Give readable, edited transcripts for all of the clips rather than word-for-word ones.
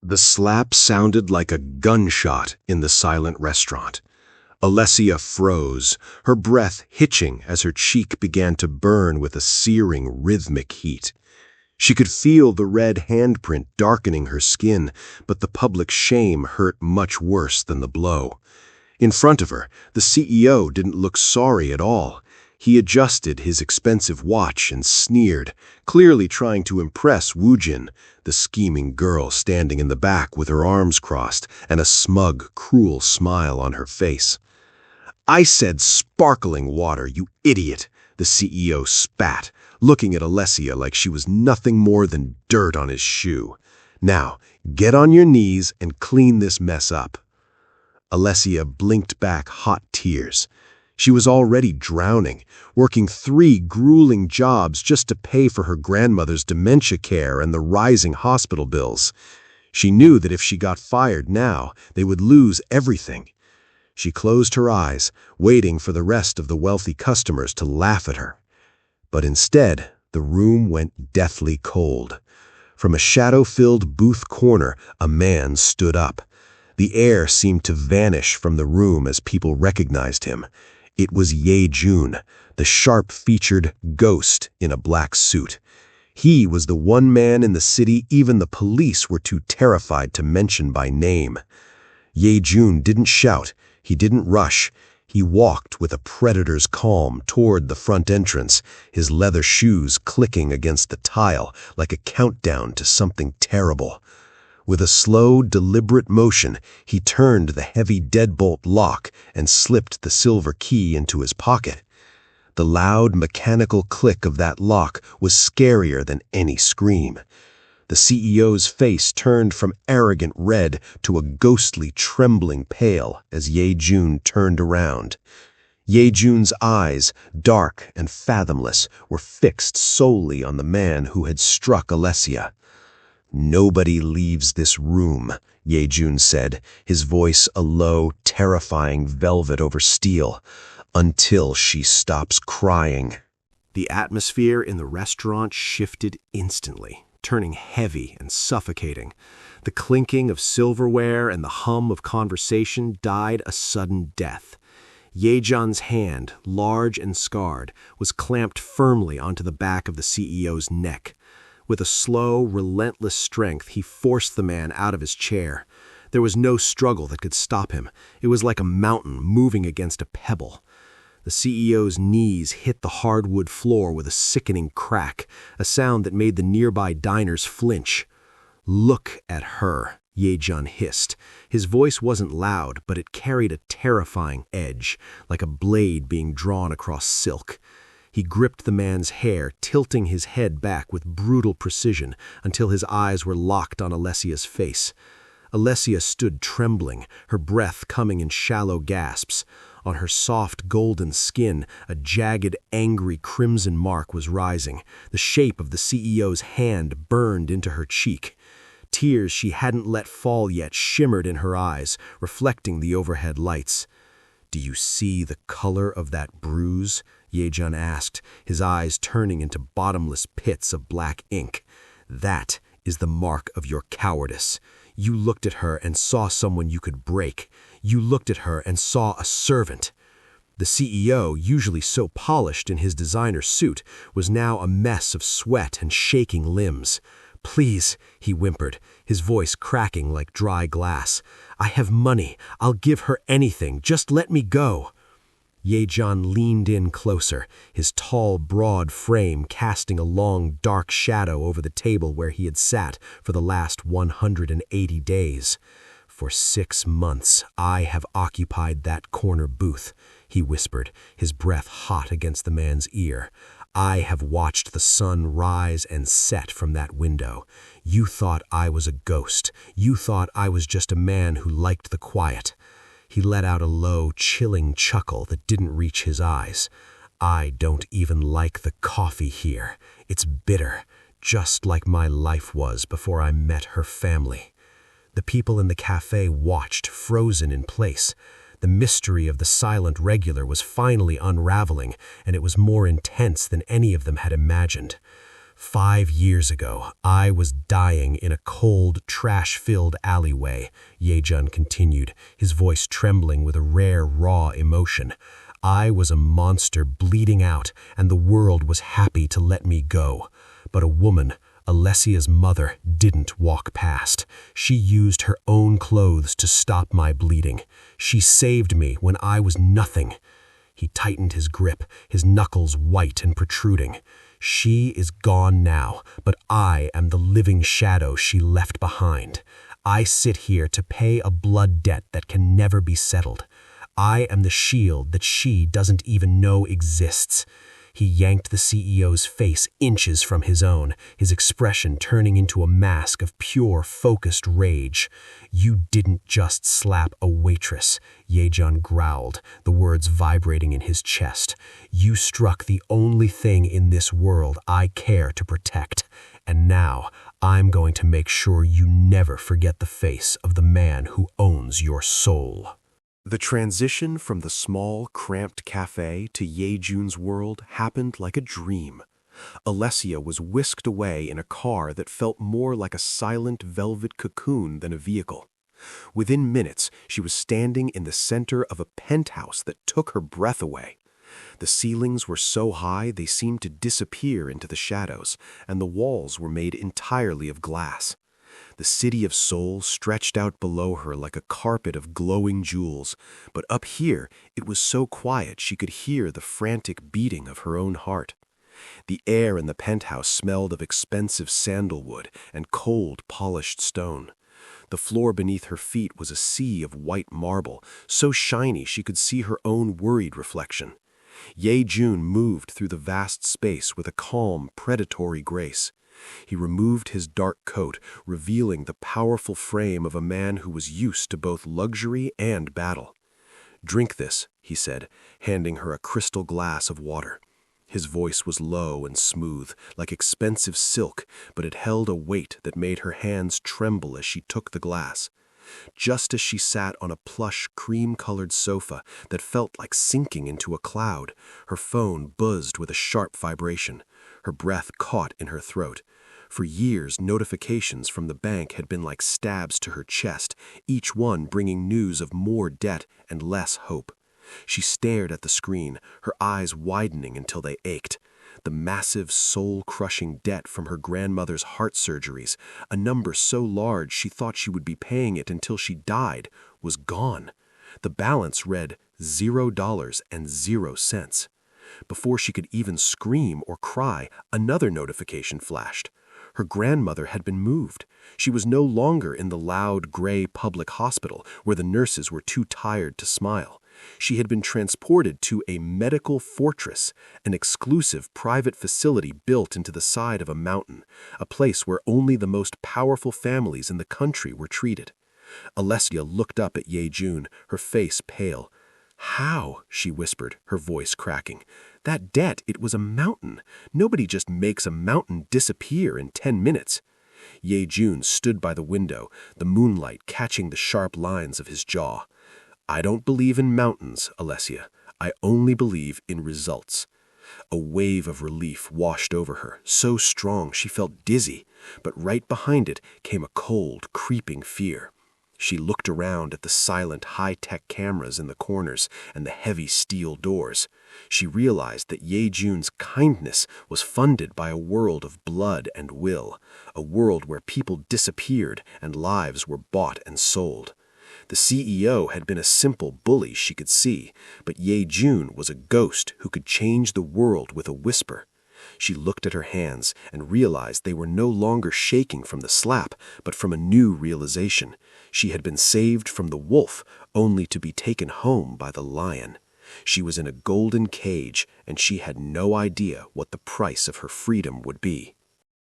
The slap sounded like a gunshot in the silent restaurant. Alessia froze, her breath hitching as her cheek began to burn with a searing, rhythmic heat. She could feel the red handprint darkening her skin, but the public shame hurt much worse than the blow. In front of her, the CEO didn't look sorry at all. He adjusted his expensive watch and sneered, clearly trying to impress Woojin, the scheming girl standing in the back with her arms crossed and a smug, cruel smile on her face. "I said sparkling water, you idiot," the CEO spat, looking at Alessia like she was nothing more than dirt on his shoe. "Now, get on your knees and clean this mess up." Alessia blinked back hot tears. She was already drowning, working 3 grueling jobs just to pay for her grandmother's dementia care and the rising hospital bills. She knew that if she got fired now, they would lose everything. She closed her eyes, waiting for the rest of the wealthy customers to laugh at her. But instead, the room went deathly cold. From a shadow-filled booth corner, a man stood up. The air seemed to vanish from the room as people recognized him. It was Ye-jun, the sharp-featured ghost in a black suit. He was the one man in the city even the police were too terrified to mention by name. Ye-jun didn't shout, he didn't rush. He walked with a predator's calm toward the front entrance, his leather shoes clicking against the tile like a countdown to something terrible. With a slow, deliberate motion, he turned the heavy deadbolt lock and slipped the silver key into his pocket. The loud, mechanical click of that lock was scarier than any scream. The CEO's face turned from arrogant red to a ghostly, trembling pale as Ye-jun turned around. Ye-jun's eyes, dark and fathomless, were fixed solely on the man who had struck Alessia. "Nobody leaves this room," Ye-jun said, his voice a low, terrifying velvet over steel, "until she stops crying." The atmosphere in the restaurant shifted instantly, turning heavy and suffocating. The clinking of silverware and the hum of conversation died a sudden death. Ye-jun's hand, large and scarred, was clamped firmly onto the back of the CEO's neck. With a slow, relentless strength, he forced the man out of his chair. There was no struggle that could stop him. It was like a mountain moving against a pebble. The CEO's knees hit the hardwood floor with a sickening crack, a sound that made the nearby diners flinch. "Look at her," Ye-jun hissed. His voice wasn't loud, but it carried a terrifying edge, like a blade being drawn across silk. He gripped the man's hair, tilting his head back with brutal precision until his eyes were locked on Alessia's face. Alessia stood trembling, her breath coming in shallow gasps. On her soft, golden skin, a jagged, angry crimson mark was rising. The shape of the CEO's hand burned into her cheek. Tears she hadn't let fall yet shimmered in her eyes, reflecting the overhead lights. "Do you see the color of that bruise?" Ye-jun asked, his eyes turning into bottomless pits of black ink. "That is the mark of your cowardice. You looked at her and saw someone you could break. You looked at her and saw a servant." The CEO, usually so polished in his designer suit, was now a mess of sweat and shaking limbs. "Please," he whimpered, his voice cracking like dry glass. "I have money. I'll give her anything. Just let me go." Ye-jun leaned in closer, his tall, broad frame casting a long, dark shadow over the table where he had sat for the last 180 days. "For 6 months, I have occupied that corner booth," he whispered, his breath hot against the man's ear. "I have watched the sun rise and set from that window. You thought I was a ghost. You thought I was just a man who liked the quiet." He let out a low, chilling chuckle that didn't reach his eyes. "I don't even like the coffee here. It's bitter, just like my life was before I met her family." The people in the cafe watched, frozen in place. The mystery of the silent regular was finally unraveling, and it was more intense than any of them had imagined. 5 years ago, I was dying in a cold, trash-filled alleyway, Yejun continued, his voice trembling with a rare, raw emotion. I was a monster bleeding out, and the world was happy to let me go. But a woman, Alessia's mother, didn't walk past. She used her own clothes to stop my bleeding. She saved me when I was nothing. He tightened his grip, his knuckles white and protruding. She is gone now, but I am the living shadow she left behind. I sit here to pay a blood debt that can never be settled. I am the shield that she doesn't even know exists. He yanked the CEO's face inches from his own, his expression turning into a mask of pure, focused rage. "You didn't just slap a waitress," Yejun growled, the words vibrating in his chest. "You struck the only thing in this world I care to protect. And now, I'm going to make sure you never forget the face of the man who owns your soul." The transition from the small, cramped cafe to Yejun's world happened like a dream. Alessia was whisked away in a car that felt more like a silent velvet cocoon than a vehicle. Within minutes, she was standing in the center of a penthouse that took her breath away. The ceilings were so high they seemed to disappear into the shadows, and the walls were made entirely of glass. The city of Seoul stretched out below her like a carpet of glowing jewels, but up here it was so quiet she could hear the frantic beating of her own heart. The air in the penthouse smelled of expensive sandalwood and cold, polished stone. The floor beneath her feet was a sea of white marble, so shiny she could see her own worried reflection. Yejun moved through the vast space with a calm, predatory grace. He removed his dark coat, revealing the powerful frame of a man who was used to both luxury and battle. "Drink this," he said, handing her a crystal glass of water. His voice was low and smooth, like expensive silk, but it held a weight that made her hands tremble as she took the glass. Just as she sat on a plush, cream-colored sofa that felt like sinking into a cloud, her phone buzzed with a sharp vibration. Her breath caught in her throat. For years, notifications from the bank had been like stabs to her chest, each one bringing news of more debt and less hope. She stared at the screen, her eyes widening until they ached. The massive, soul-crushing debt from her grandmother's heart surgeries, a number so large she thought she would be paying it until she died, was gone. The balance read $0 Before she could even scream or cry, another notification flashed. Her grandmother had been moved. She was no longer in the loud, gray public hospital where the nurses were too tired to smile. She had been transported to a medical fortress, an exclusive private facility built into the side of a mountain, a place where only the most powerful families in the country were treated. Alessia looked up at Yejun, her face pale. "How?" she whispered, her voice cracking. "That debt, it was a mountain. Nobody just makes a mountain disappear in 10 minutes. Yejun stood by the window, the moonlight catching the sharp lines of his jaw. "I don't believe in mountains, Alessia. I only believe in results." A wave of relief washed over her, so strong she felt dizzy, but right behind it came a cold, creeping fear. She looked around at the silent, high-tech cameras in the corners and the heavy steel doors. She realized that Yejun's kindness was funded by a world of blood and will, a world where people disappeared and lives were bought and sold. The CEO had been a simple bully she could see, but Yejun was a ghost who could change the world with a whisper. She looked at her hands and realized they were no longer shaking from the slap, but from a new realization. She had been saved from the wolf, only to be taken home by the lion. She was in a golden cage, and she had no idea what the price of her freedom would be.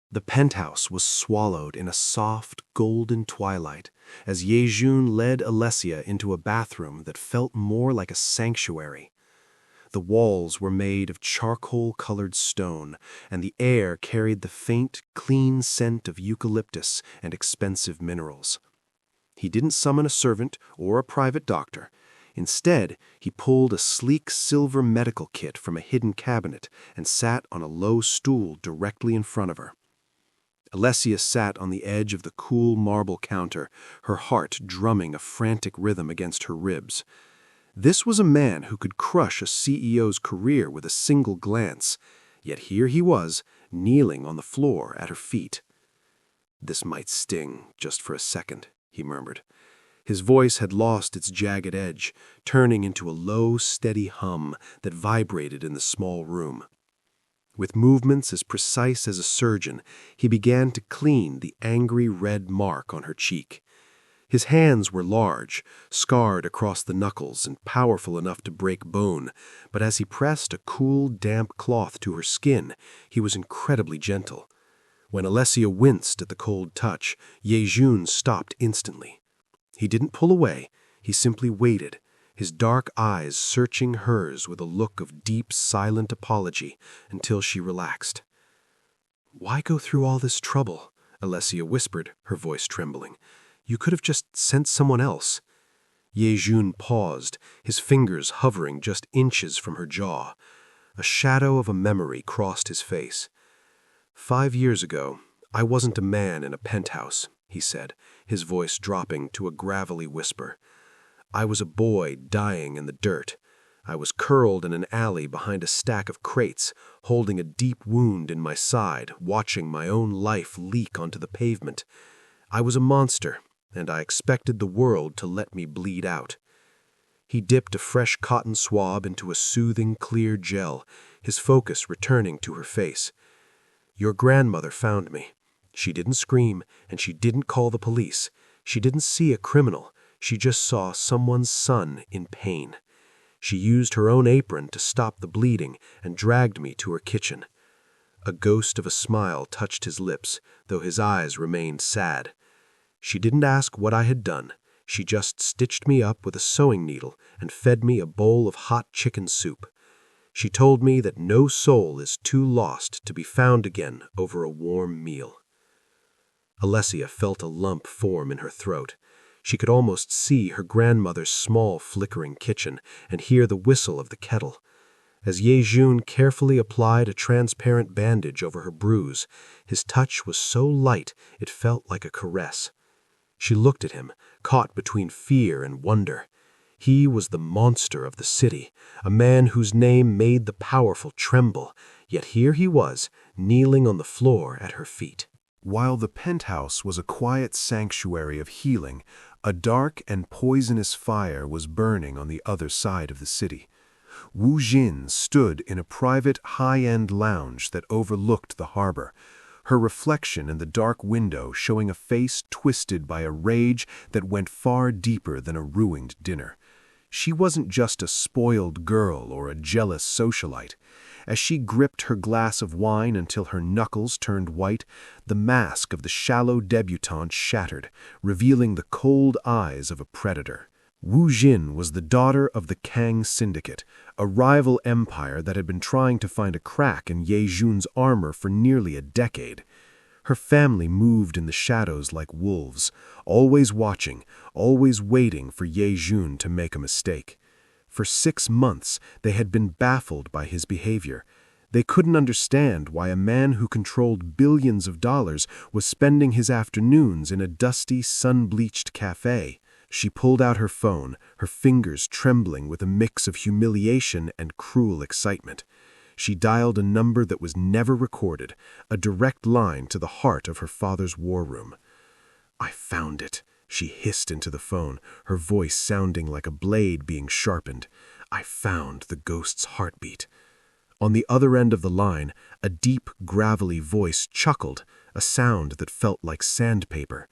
The penthouse was swallowed in a soft, golden twilight as Yejun led Alessia into a bathroom that felt more like a sanctuary. The walls were made of charcoal-colored stone, and the air carried the faint, clean scent of eucalyptus and expensive minerals. He didn't summon a servant or a private doctor. Instead, he pulled a sleek silver medical kit from a hidden cabinet and sat on a low stool directly in front of her. Alessia sat on the edge of the cool marble counter, her heart drumming a frantic rhythm against her ribs. This was a man who could crush a CEO's career with a single glance, yet here he was, kneeling on the floor at her feet. "This might sting just for a second," he murmured. His voice had lost its jagged edge, turning into a low, steady hum that vibrated in the small room. With movements as precise as a surgeon, he began to clean the angry red mark on her cheek. His hands were large, scarred across the knuckles and powerful enough to break bone, but as he pressed a cool, damp cloth to her skin, he was incredibly gentle. When Alessia winced at the cold touch, Yejun stopped instantly. He didn't pull away, he simply waited, his dark eyes searching hers with a look of deep, silent apology until she relaxed. "Why go through all this trouble?" Alessia whispered, her voice trembling. "You could have just sent someone else." Yejun paused, his fingers hovering just inches from her jaw. A shadow of a memory crossed his face. "5 years ago, I wasn't a man in a penthouse," he said, his voice dropping to a gravelly whisper. "I was a boy dying in the dirt. I was curled in an alley behind a stack of crates, holding a deep wound in my side, watching my own life leak onto the pavement. I was a monster, and I expected the world to let me bleed out." He dipped a fresh cotton swab into a soothing, clear gel, his focus returning to her face. "Your grandmother found me. She didn't scream, and she didn't call the police. She didn't see a criminal. She just saw someone's son in pain. She used her own apron to stop the bleeding and dragged me to her kitchen." A ghost of a smile touched his lips, though his eyes remained sad. "She didn't ask what I had done. She just stitched me up with a sewing needle and fed me a bowl of hot chicken soup. She told me that no soul is too lost to be found again over a warm meal." Alessia felt a lump form in her throat. She could almost see her grandmother's small flickering kitchen and hear the whistle of the kettle. As Yejun carefully applied a transparent bandage over her bruise, his touch was so light it felt like a caress. She looked at him, caught between fear and wonder. He was the monster of the city, a man whose name made the powerful tremble, yet here he was, kneeling on the floor at her feet. While the penthouse was a quiet sanctuary of healing, a dark and poisonous fire was burning on the other side of the city. Wu Jin stood in a private, high-end lounge that overlooked the harbor, her reflection in the dark window showing a face twisted by a rage that went far deeper than a ruined dinner. She wasn't just a spoiled girl or a jealous socialite. As she gripped her glass of wine until her knuckles turned white, the mask of the shallow debutante shattered, revealing the cold eyes of a predator. Wu Jin was the daughter of the Kang Syndicate, a rival empire that had been trying to find a crack in Yejun's armor for nearly a decade. Her family moved in the shadows like wolves, always watching, always waiting for Yejun to make a mistake. For 6 months, they had been baffled by his behavior. They couldn't understand why a man who controlled billions of dollars was spending his afternoons in a dusty, sun-bleached cafe. She pulled out her phone, her fingers trembling with a mix of humiliation and cruel excitement. She dialed a number that was never recorded, a direct line to the heart of her father's war room. "I found it," she hissed into the phone, her voice sounding like a blade being sharpened. "I found the ghost's heartbeat." On the other end of the line, a deep, gravelly voice chuckled, a sound that felt like sandpaper.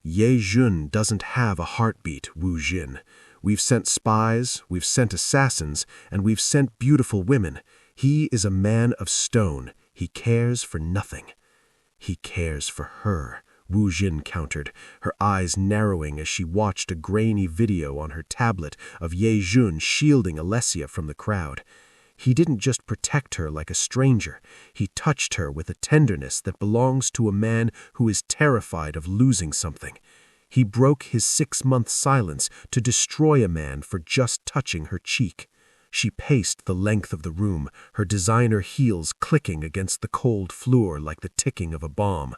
"Yejun doesn't have a heartbeat, Wu Jin. We've sent spies, we've sent assassins, and we've sent beautiful women. He is a man of stone. He cares for nothing." "He cares for her," Wu Jin countered, her eyes narrowing as she watched a grainy video on her tablet of Yejun shielding Alessia from the crowd. He didn't just protect her like a stranger. He touched her with a tenderness that belongs to a man who is terrified of losing something. He broke his 6-month silence to destroy a man for just touching her cheek. She paced the length of the room, her designer heels clicking against the cold floor like the ticking of a bomb.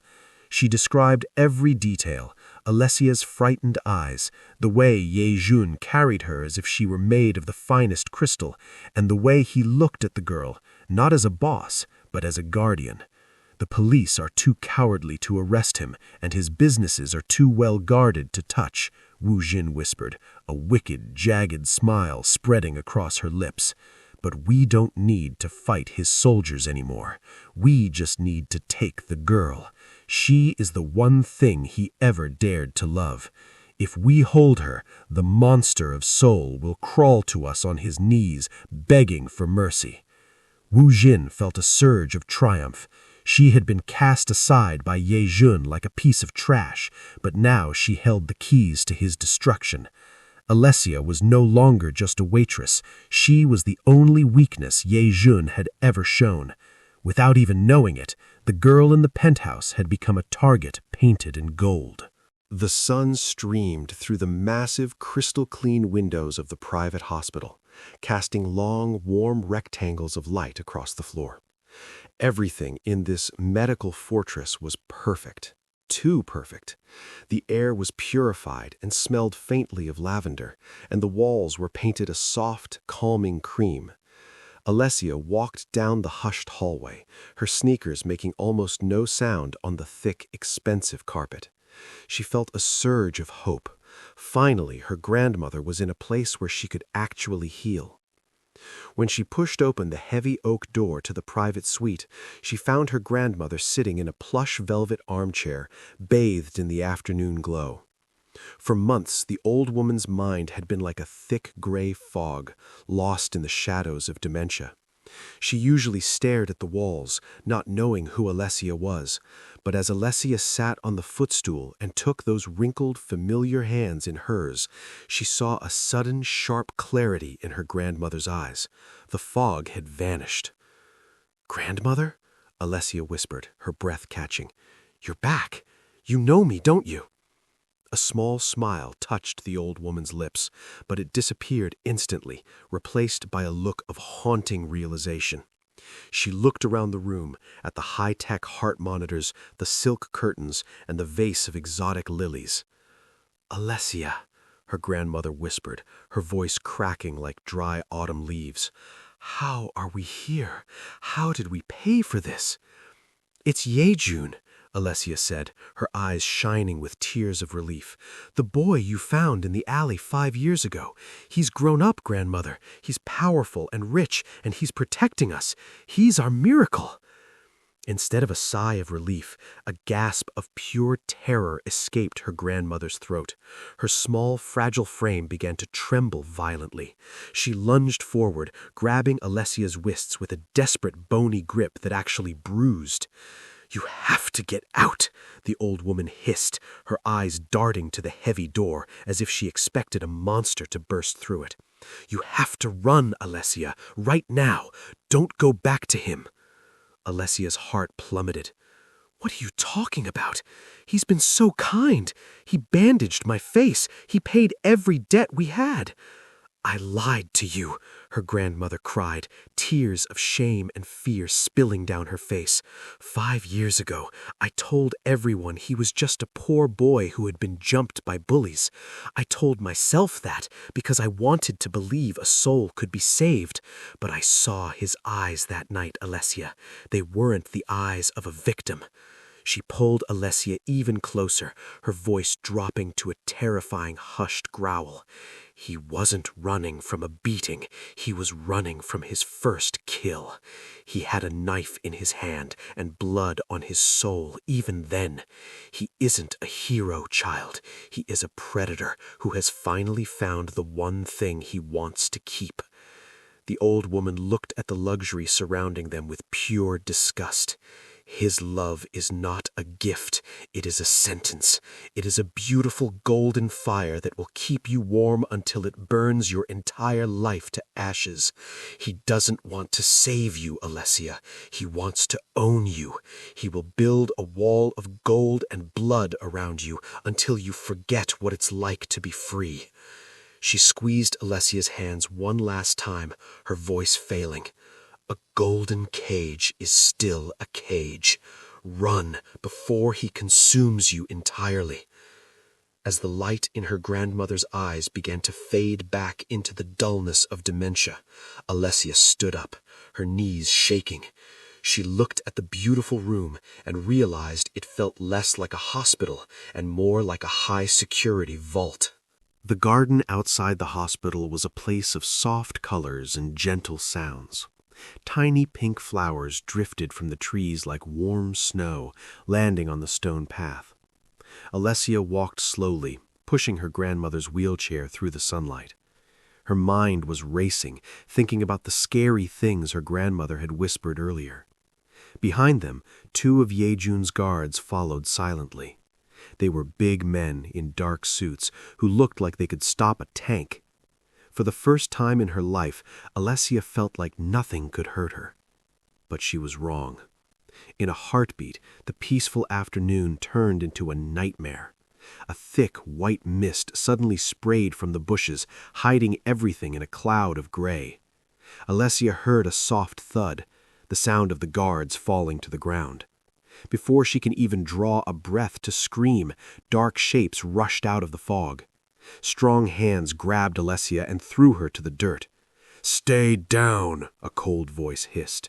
She described every detail, Alessia's frightened eyes, the way Ye Jun carried her as if she were made of the finest crystal, and the way he looked at the girl, not as a boss, but as a guardian. The police are too cowardly to arrest him, and his businesses are too well guarded to touch, Wu Jin whispered, a wicked, jagged smile spreading across her lips. But we don't need to fight his soldiers anymore. We just need to take the girl. She is the one thing he ever dared to love. If we hold her, the monster of Seoul will crawl to us on his knees, begging for mercy. Wu Jin felt a surge of triumph. She had been cast aside by Ye Jun like a piece of trash, but now she held the keys to his destruction. Alessia was no longer just a waitress. She was the only weakness Ye Jun had ever shown. Without even knowing it, the girl in the penthouse had become a target painted in gold. The sun streamed through the massive, crystal-clean windows of the private hospital, casting long, warm rectangles of light across the floor. Everything in this medical fortress was perfect. Too perfect. The air was purified and smelled faintly of lavender, and the walls were painted a soft, calming cream. Alessia walked down the hushed hallway, her sneakers making almost no sound on the thick, expensive carpet. She felt a surge of hope. Finally, her grandmother was in a place where she could actually heal. When she pushed open the heavy oak door to the private suite, she found her grandmother sitting in a plush velvet armchair, bathed in the afternoon glow. For months, the old woman's mind had been like a thick gray fog, lost in the shadows of dementia. She usually stared at the walls, not knowing who Alessia was, but as Alessia sat on the footstool and took those wrinkled, familiar hands in hers, she saw a sudden, sharp clarity in her grandmother's eyes. The fog had vanished. "Grandmother?" Alessia whispered, her breath catching. "You're back. You know me, don't you?" A small smile touched the old woman's lips, but it disappeared instantly, replaced by a look of haunting realization. She looked around the room, at the high-tech heart monitors, the silk curtains, and the vase of exotic lilies. "Alessia," her grandmother whispered, her voice cracking like dry autumn leaves. "How are we here? How did we pay for this?" "It's Ye Jun," Alessia said, her eyes shining with tears of relief. "The boy you found in the alley 5 years ago. He's grown up, grandmother. He's powerful and rich, and he's protecting us. He's our miracle." Instead of a sigh of relief, a gasp of pure terror escaped her grandmother's throat. Her small, fragile frame began to tremble violently. She lunged forward, grabbing Alessia's wrists with a desperate, bony grip that actually bruised. "You have to get out," the old woman hissed, her eyes darting to the heavy door as if she expected a monster to burst through it. "You have to run, Alessia, right now. Don't go back to him." Alessia's heart plummeted. "What are you talking about? He's been so kind. He bandaged my face. He paid every debt we had." "I lied to you," her grandmother cried, tears of shame and fear spilling down her face. "5 years ago, I told everyone he was just a poor boy who had been jumped by bullies. I told myself that because I wanted to believe a soul could be saved. But I saw his eyes that night, Alessia. They weren't the eyes of a victim." She pulled Alessia even closer, her voice dropping to a terrifying hushed growl. "He wasn't running from a beating. He was running from his first kill. He had a knife in his hand and blood on his soul even then. He isn't a hero, child. He is a predator who has finally found the one thing he wants to keep." The old woman looked at the luxury surrounding them with pure disgust. His love is not a gift, it is a sentence. It is a beautiful golden fire that will keep you warm until it burns your entire life to ashes. He doesn't want to save you, Alessia. He wants to own you. He will build a wall of gold and blood around you until you forget what it's like to be free. She squeezed Alessia's hands one last time, her voice failing. A golden cage is still a cage. Run before he consumes you entirely. As the light in her grandmother's eyes began to fade back into the dullness of dementia, Alessia stood up, her knees shaking. She looked at the beautiful room and realized it felt less like a hospital and more like a high-security vault. The garden outside the hospital was a place of soft colors and gentle sounds. Tiny pink flowers drifted from the trees like warm snow, landing on the stone path. Alessia walked slowly, pushing her grandmother's wheelchair through the sunlight. Her mind was racing, thinking about the scary things her grandmother had whispered earlier. Behind them, two of Yejun's guards followed silently. They were big men in dark suits who looked like they could stop a tank. For the first time in her life, Alessia felt like nothing could hurt her. But she was wrong. In a heartbeat, the peaceful afternoon turned into a nightmare. A thick white mist suddenly sprayed from the bushes, hiding everything in a cloud of gray. Alessia heard a soft thud, the sound of the guards falling to the ground. Before she can even draw a breath to scream, dark shapes rushed out of the fog. Strong hands grabbed Alessia and threw her to the dirt. "Stay down," a cold voice hissed.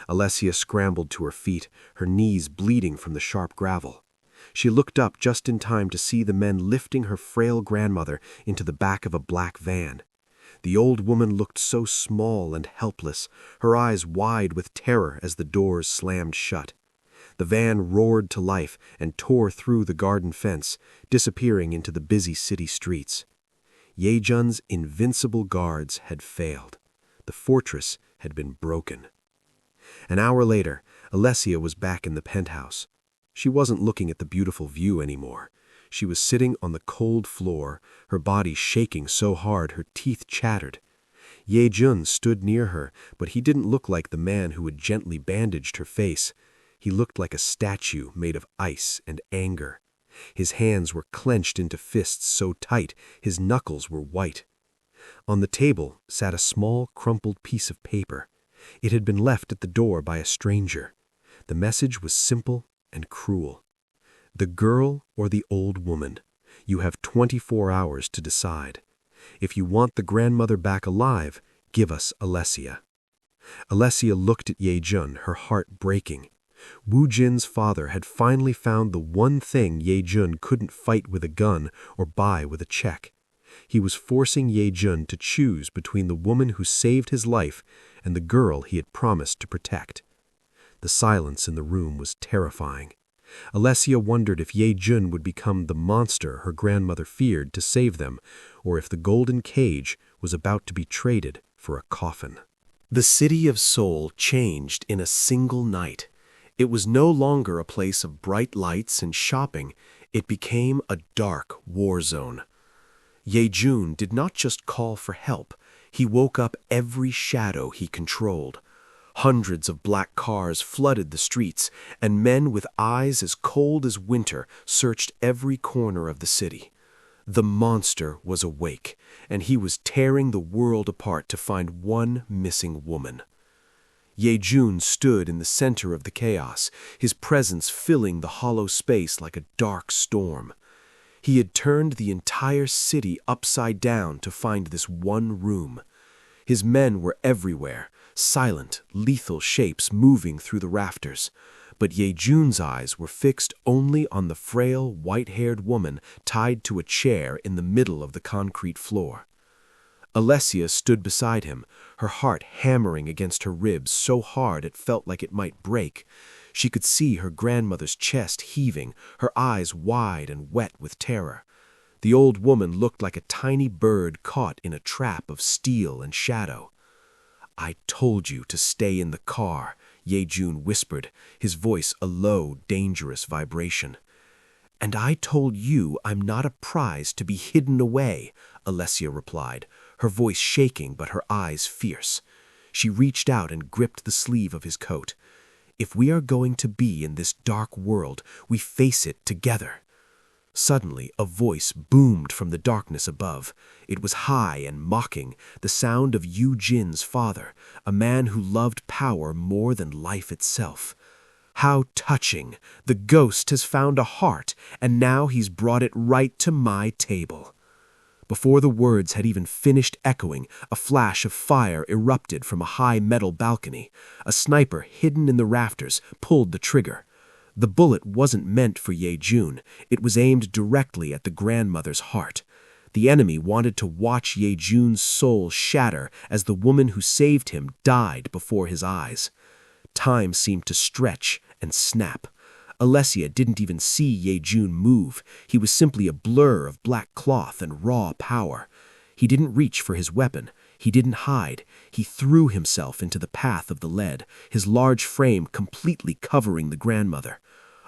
Alessia scrambled to her feet, her knees bleeding from the sharp gravel. She looked up just in time to see the men lifting her frail grandmother into the back of a black van. The old woman looked so small and helpless, her eyes wide with terror as the doors slammed shut. The van roared to life and tore through the garden fence, disappearing into the busy city streets. Yejun's invincible guards had failed. The fortress had been broken. An hour later, Alessia was back in the penthouse. She wasn't looking at the beautiful view anymore. She was sitting on the cold floor, her body shaking so hard her teeth chattered. Yejun stood near her, but he didn't look like the man who had gently bandaged her face. He looked like a statue made of ice and anger. His hands were clenched into fists so tight his knuckles were white. On the table sat a small, crumpled piece of paper. It had been left at the door by a stranger. The message was simple and cruel. "The girl or the old woman. You have 24 hours to decide. If you want the grandmother back alive, give us Alessia." Alessia looked at Yejun, her heart breaking. Wu Jin's father had finally found the one thing Yejun couldn't fight with a gun or buy with a check. He was forcing Yejun to choose between the woman who saved his life and the girl he had promised to protect. The silence in the room was terrifying. Alessia wondered if Yejun would become the monster her grandmother feared to save them, or if the golden cage was about to be traded for a coffin. The city of Seoul changed in a single night. It was no longer a place of bright lights and shopping. It became a dark war zone. Yejun did not just call for help. He woke up every shadow he controlled. Hundreds of black cars flooded the streets, and men with eyes as cold as winter searched every corner of the city. The monster was awake, and he was tearing the world apart to find one missing woman. Yejun stood in the center of the chaos, his presence filling the hollow space like a dark storm. He had turned the entire city upside down to find this one room. His men were everywhere, silent, lethal shapes moving through the rafters. But Yejun's eyes were fixed only on the frail, white-haired woman tied to a chair in the middle of the concrete floor. Alessia stood beside him, her heart hammering against her ribs so hard it felt like it might break. She could see her grandmother's chest heaving, her eyes wide and wet with terror. The old woman looked like a tiny bird caught in a trap of steel and shadow. "I told you to stay in the car," Ye-jun whispered, his voice a low, dangerous vibration. "And I told you I'm not a prize to be hidden away," Alessia replied, her voice shaking but her eyes fierce. She reached out and gripped the sleeve of his coat. "If we are going to be in this dark world, we face it together." Suddenly, a voice boomed from the darkness above. It was high and mocking, the sound of Yu-jin's father, a man who loved power more than life itself. "How touching! The ghost has found a heart, and now he's brought it right to my table." Before the words had even finished echoing, a flash of fire erupted from a high metal balcony. A sniper hidden in the rafters pulled the trigger. The bullet wasn't meant for Ye-jun. It was aimed directly at the grandmother's heart. The enemy wanted to watch Ye-jun's soul shatter as the woman who saved him died before his eyes. Time seemed to stretch and snap. Alessia didn't even see Ye-jun move. He was simply a blur of black cloth and raw power. He didn't reach for his weapon. He didn't hide. He threw himself into the path of the lead, his large frame completely covering the grandmother.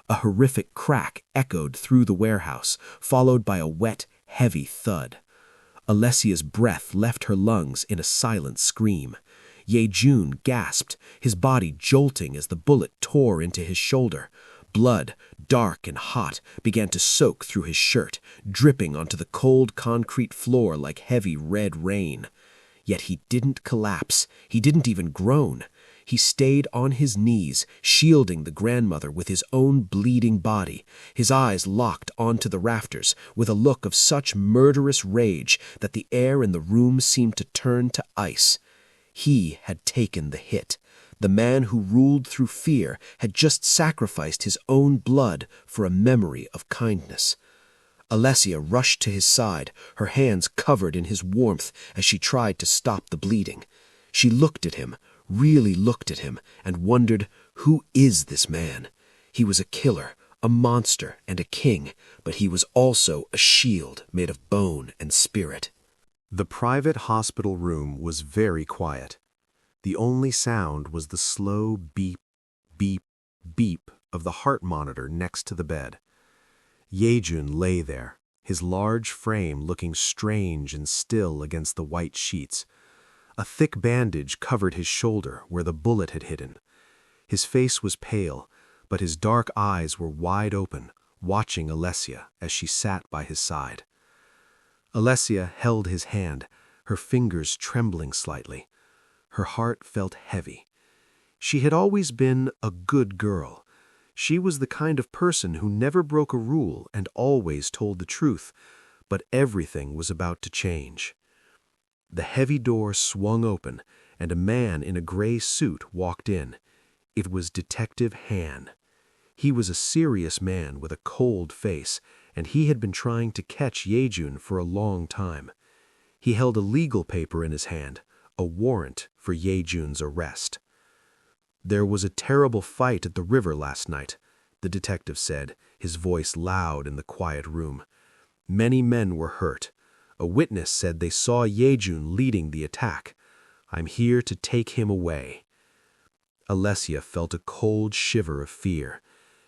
A horrific crack echoed through the warehouse, followed by a wet, heavy thud. Alessia's breath left her lungs in a silent scream. Ye-jun gasped, his body jolting as the bullet tore into his shoulder. Blood, dark and hot, began to soak through his shirt, dripping onto the cold concrete floor like heavy red rain. Yet he didn't collapse. He didn't even groan. He stayed on his knees, shielding the grandmother with his own bleeding body, his eyes locked onto the rafters, with a look of such murderous rage that the air in the room seemed to turn to ice. He had taken the hit. The man who ruled through fear had just sacrificed his own blood for a memory of kindness. Alessia rushed to his side, her hands covered in his warmth as she tried to stop the bleeding. She looked at him, really looked at him, and wondered, who is this man? He was a killer, a monster, and a king, but he was also a shield made of bone and spirit. The private hospital room was very quiet. The only sound was the slow beep, beep, beep of the heart monitor next to the bed. Ye-jun lay there, his large frame looking strange and still against the white sheets. A thick bandage covered his shoulder where the bullet had hidden. His face was pale, but his dark eyes were wide open, watching Alessia as she sat by his side. Alessia held his hand, her fingers trembling slightly. Her heart felt heavy. She had always been a good girl. She was the kind of person who never broke a rule and always told the truth, but everything was about to change. The heavy door swung open, and a man in a gray suit walked in. It was Detective Han. He was a serious man with a cold face, and he had been trying to catch Ye-jun for a long time. He held a legal paper in his hand, a warrant for Ye-jun's arrest. "There was a terrible fight at the river last night," the detective said, his voice loud in the quiet room. "Many men were hurt. A witness said they saw Ye-jun leading the attack. I'm here to take him away." Alessia felt a cold shiver of fear.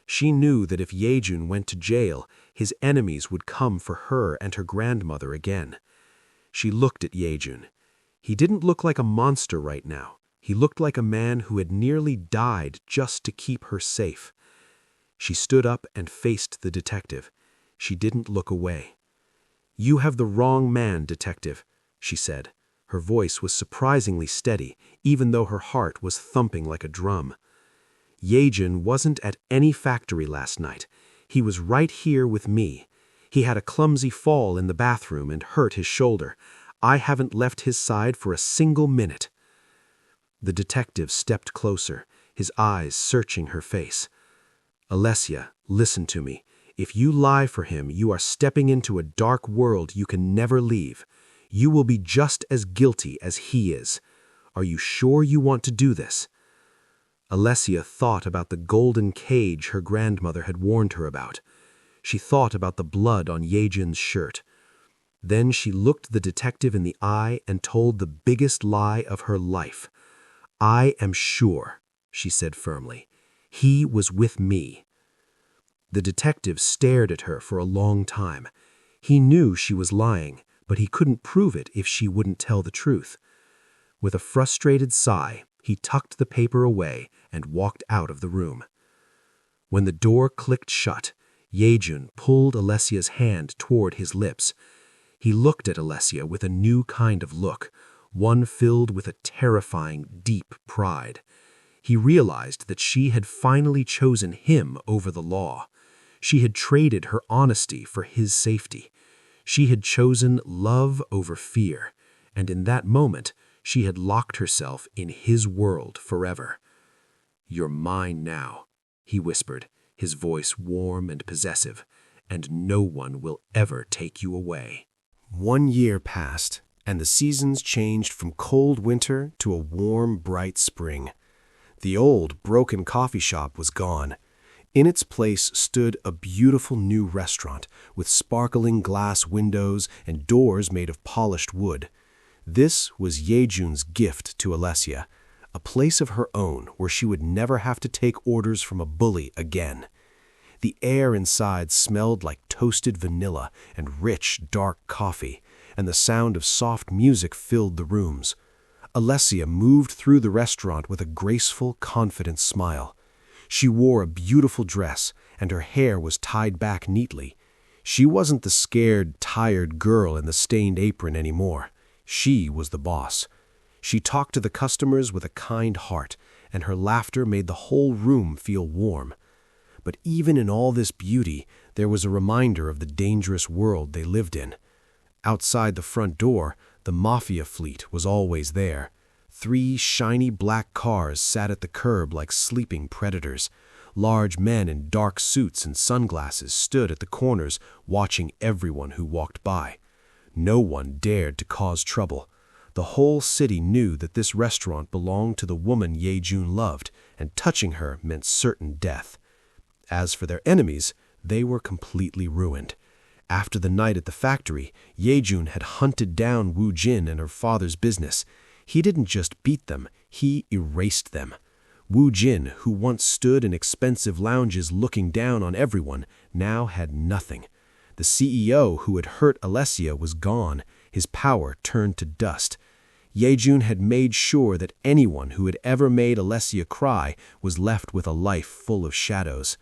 She knew that if Ye-jun went to jail, his enemies would come for her and her grandmother again. She looked at Ye-jun. He didn't look like a monster right now. He looked like a man who had nearly died just to keep her safe. She stood up and faced the detective. She didn't look away. "You have the wrong man, detective," she said. Her voice was surprisingly steady, even though her heart was thumping like a drum. "Ye-jun wasn't at any factory last night. He was right here with me. He had a clumsy fall in the bathroom and hurt his shoulder. I haven't left his side for a single minute." The detective stepped closer, his eyes searching her face. "Alessia, listen to me. If you lie for him, you are stepping into a dark world you can never leave. You will be just as guilty as he is. Are you sure you want to do this?" Alessia thought about the golden cage her grandmother had warned her about. She thought about the blood on Ye-jun's shirt. Then she looked the detective in the eye and told the biggest lie of her life. "I am sure," she said firmly. "He was with me." The detective stared at her for a long time. He knew she was lying, but he couldn't prove it if she wouldn't tell the truth. With a frustrated sigh, he tucked the paper away and walked out of the room. When the door clicked shut, Yejun pulled Alessia's hand toward his lips. He looked at Alessia with a new kind of look, one filled with a terrifying, deep pride. He realized that she had finally chosen him over the law. She had traded her honesty for his safety. She had chosen love over fear, and in that moment, she had locked herself in his world forever. "You're mine now," he whispered, his voice warm and possessive, "and no one will ever take you away." 1 year passed, and the seasons changed from cold winter to a warm, bright spring. The old, broken coffee shop was gone. In its place stood a beautiful new restaurant with sparkling glass windows and doors made of polished wood. This was Yejun's gift to Alessia, a place of her own where she would never have to take orders from a bully again. The air inside smelled like toasted vanilla and rich, dark coffee, and the sound of soft music filled the rooms. Alessia moved through the restaurant with a graceful, confident smile. She wore a beautiful dress, and her hair was tied back neatly. She wasn't the scared, tired girl in the stained apron anymore. She was the boss. She talked to the customers with a kind heart, and her laughter made the whole room feel warm. But even in all this beauty, there was a reminder of the dangerous world they lived in. Outside the front door, the Mafia fleet was always there. 3 shiny black cars sat at the curb like sleeping predators. Large men in dark suits and sunglasses stood at the corners, watching everyone who walked by. No one dared to cause trouble. The whole city knew that this restaurant belonged to the woman Yejun loved, and touching her meant certain death. As for their enemies, they were completely ruined. After the night at the factory, Yejun had hunted down Wu Jin and her father's business. He didn't just beat them, he erased them. Wu Jin, who once stood in expensive lounges looking down on everyone, now had nothing. The CEO who had hurt Alessia was gone, his power turned to dust. Yejun had made sure that anyone who had ever made Alessia cry was left with a life full of shadows.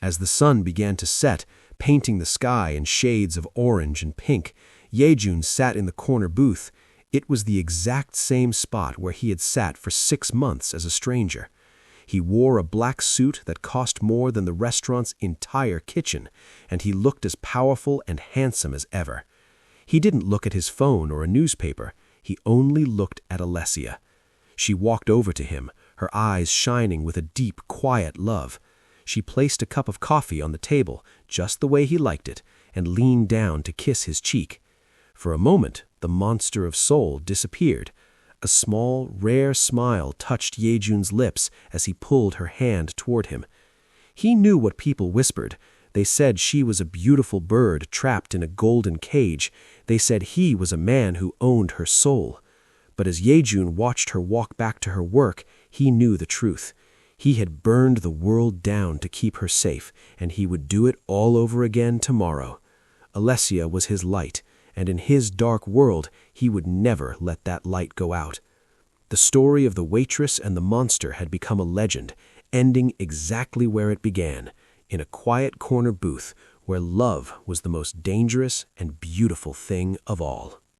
As the sun began to set, painting the sky in shades of orange and pink, Yejun sat in the corner booth. It was the exact same spot where he had sat for 6 months as a stranger. He wore a black suit that cost more than the restaurant's entire kitchen, and he looked as powerful and handsome as ever. He didn't look at his phone or a newspaper. He only looked at Alessia. She walked over to him, her eyes shining with a deep, quiet love. She placed a cup of coffee on the table, just the way he liked it, and leaned down to kiss his cheek. For a moment, the monster of Seoul disappeared. A small, rare smile touched Yejun's lips as he pulled her hand toward him. He knew what people whispered. They said she was a beautiful bird trapped in a golden cage. They said he was a man who owned her soul. But as Yejun watched her walk back to her work, he knew the truth. He had burned the world down to keep her safe, and he would do it all over again tomorrow. Alessia was his light, and in his dark world, he would never let that light go out. The story of the waitress and the monster had become a legend, ending exactly where it began, in a quiet corner booth where love was the most dangerous and beautiful thing of all.